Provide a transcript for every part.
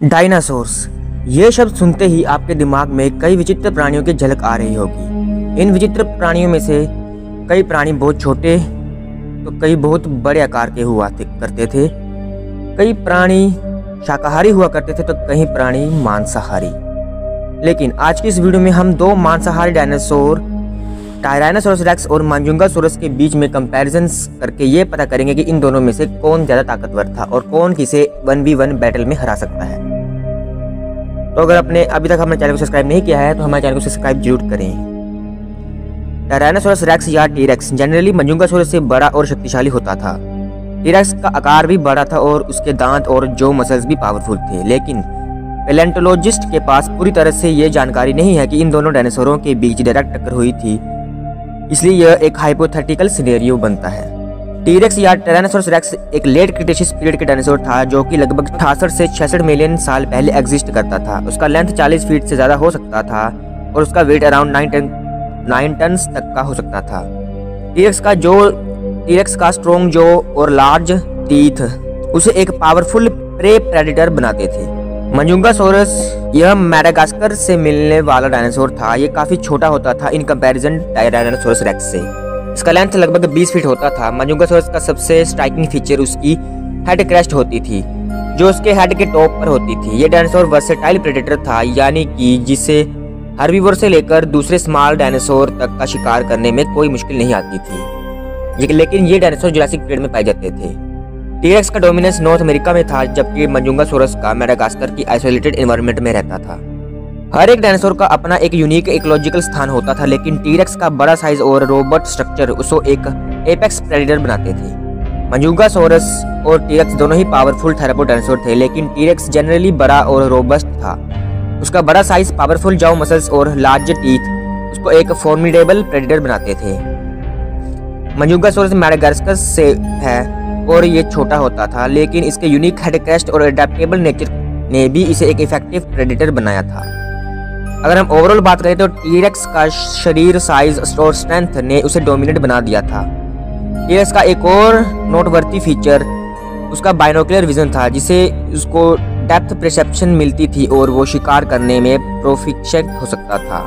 Dinosaurs, ये शब्द सुनते ही आपके दिमाग में कई विचित्र प्राणियों की झलक आ रही होगी। इन विचित्र प्राणियों में से कई प्राणी बहुत छोटे तो कई बहुत बड़े आकार के हुआ करते थे। कई प्राणी शाकाहारी हुआ करते थे तो कई प्राणी मांसाहारी। लेकिन आज की इस वीडियो में हम दो मांसाहारी डायनासोर टायरानोसोरस रेक्स और मांजुंगासोरस के बीच में कंपैरिजन करके ये पता करेंगे कि इन दोनों में से कौन ज़्यादा ताकतवर था और कौन किसे 1v1 बैटल में हरा सकता है। तो अगर आपने अभी तक हमारे चैनल को सब्सक्राइब नहीं किया है तो हमारे चैनल को सब्सक्राइब जरूर करें। टायरानोसोरस रेक्स या टी-रेक्स जनरली मांजुंगासोरस से बड़ा और शक्तिशाली होता था। टी-रेक्स का आकार भी बड़ा था और उसके दांत और जॉ मसल्स भी पावरफुल थे। लेकिन पैलेंटोलॉजिस्ट के पास पूरी तरह से ये जानकारी नहीं है कि इन दोनों डायनासोरों के बीच डायरेक्ट टक्कर हुई थी, इसलिए यह एक हाइपोथेटिकल सिनेरियो बनता है। टी-रेक्स या टायरानोसोरस रेक्स एक लेट क्रिटेशियस पीरियड के डायनासोर था जो कि लगभग 68 से 66 मिलियन साल पहले एग्जिस्ट करता था। उसका लेंथ 40 फीट से ज़्यादा हो सकता था और उसका वेट अराउंड 9 टन तक का हो सकता था। टी-रेक्स का स्ट्रॉन्ग जॉ और लार्ज टीथ उसे एक पावरफुल प्रे प्रेडेटर बनाते थे। मांजुंगासोरस यह मैडागास्कर से मिलने वाला डायनासोर था। ये काफी छोटा होता था इन कंपैरिजन टायरानोसोरस रेक्स से। इसका लेंथ लगभग 20 फीट होता था। मांजुंगासोरस का सबसे स्ट्राइकिंग फीचर उसकी हेड क्रेस्ट होती थी जो उसके हेड के टॉप पर होती थी। ये डायनासोर वर्सेटाइल प्रेडेटर था, यानी कि जिसे हर्बीवोर से लेकर दूसरे स्मॉल डायनासोर तक का शिकार करने में कोई मुश्किल नहीं आती थी। लेकिन ये डायनासोर जुरासिक पीरियड में पाए जाते थे। टी-रेक्स का डोमिनेंस नॉर्थ अमेरिका में था जबकि मांजुंगासोरस का मैडागास्कर की आइसोलेटेड एनवायरनमेंट में रहता था। हर एक डायनासोर का अपना एक यूनिक इकोलॉजिकल स्थान होता था, लेकिन टी-रेक्स का बड़ा साइज और रोबस्ट स्ट्रक्चर उसको एक एपेक्स प्रेडेटर बनाते थे। मांजुंगासोरस और टी-रेक्स दोनों ही पावरफुल थेरापोड डायनासोर थे, लेकिन टी-रेक्स जनरली बड़ा और रोबस्ट था। उसका बड़ा साइज, पावरफुल जॉ मसल्स और लार्ज टीथ उसको एक फॉर्मिडेबल प्रेडेटर बनाते थे। मांजुंगासोरस मैडागास्कर से है और ये छोटा होता था, लेकिन इसके यूनिक हेड क्रेस्ट और एडेप्टेबल नेचर ने भी इसे एक इफेक्टिव प्रेडेटर बनाया था। अगर हम ओवरऑल बात करें तो टी-रेक्स का शरीर, साइज और स्ट्रेंथ ने उसे डोमिनेट बना दिया था। टी-रेक्स का एक और नोटवर्थी फीचर उसका बाइनोकुलर विजन था, जिसे उसको डेप्थ परसेप्शन मिलती थी और वो शिकार करने में प्रोफिशिएंट हो सकता था,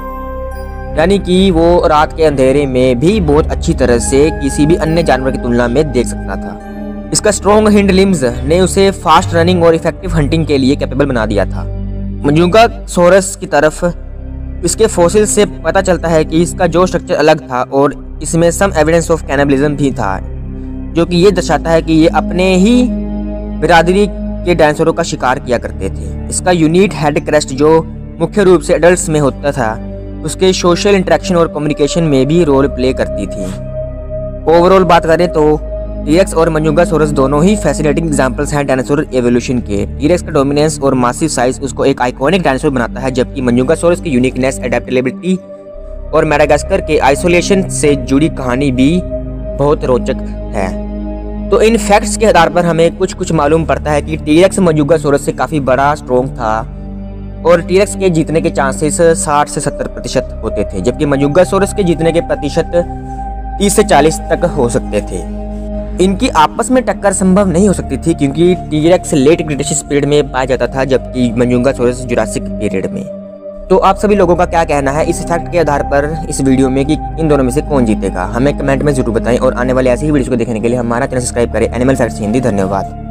यानी कि वो रात के अंधेरे में भी बहुत अच्छी तरह से किसी भी अन्य जानवर की तुलना में देख सकता था। इसका स्ट्रॉन्ग हिंड लिम्स ने उसे फास्ट रनिंग और इफेक्टिव हंटिंग के लिए कैपेबल बना दिया था। मांजुंगासोरस की तरफ इसके फॉसिल से पता चलता है कि इसका जो स्ट्रक्चर अलग था और इसमें सम एविडेंस ऑफ कैनिबलिज्म भी था, जो कि ये दर्शाता है कि ये अपने ही बिरादरी के डायनासोरों का शिकार किया करते थे। इसका यूनिक हेड क्रेस्ट जो मुख्य रूप से एडल्ट्स में होता था, उसके सोशल इंटरेक्शन और कम्युनिकेशन में भी रोल प्ले करती थी। ओवरऑल बात करें तो टी-रेक्स और मांजुंगासोरस दोनों ही फैसिनेटिंग एग्जांपल्स हैं डायनासोर एवोल्यूशन के। टी-रेक्स का डोमिनेंस और मासिव साइज उसको एक आइकॉनिक डायनासोर बनाता है, जबकि मांजुंगासोरस की यूनिकनेस, एडेप्टेबिलिटी और मैडागास्कर के आइसोलेशन से जुड़ी कहानी भी बहुत रोचक है। तो इन फैक्ट्स के आधार पर हमें कुछ मालूम पड़ता है कि टी-रेक्स मांजुंगासोरस से काफी बड़ा, स्ट्रॉन्ग था और टी-रेक्स के जीतने के चांसेस 60 से 70% होते थे, जबकि मांजुंगासोरस के जीतने के प्रतिशत 30 से 40 तक हो सकते थे। इनकी आपस में टक्कर संभव नहीं हो सकती थी क्योंकि टी-रेक्स लेट क्रिटेशियस पीरियड में पाया जाता था जबकि मांजुंगासोरस जुरासिक पीरियड में। तो आप सभी लोगों का क्या कहना है इस फैक्ट के आधार पर इस वीडियो में कि इन दोनों में से कौन जीतेगा? हमें कमेंट में जरूर बताएं और आने वाले ऐसी ही वीडियोस को देखने के लिए हमारा चैनल सब्सक्राइब करें। Animal facts Hindi. धन्यवाद।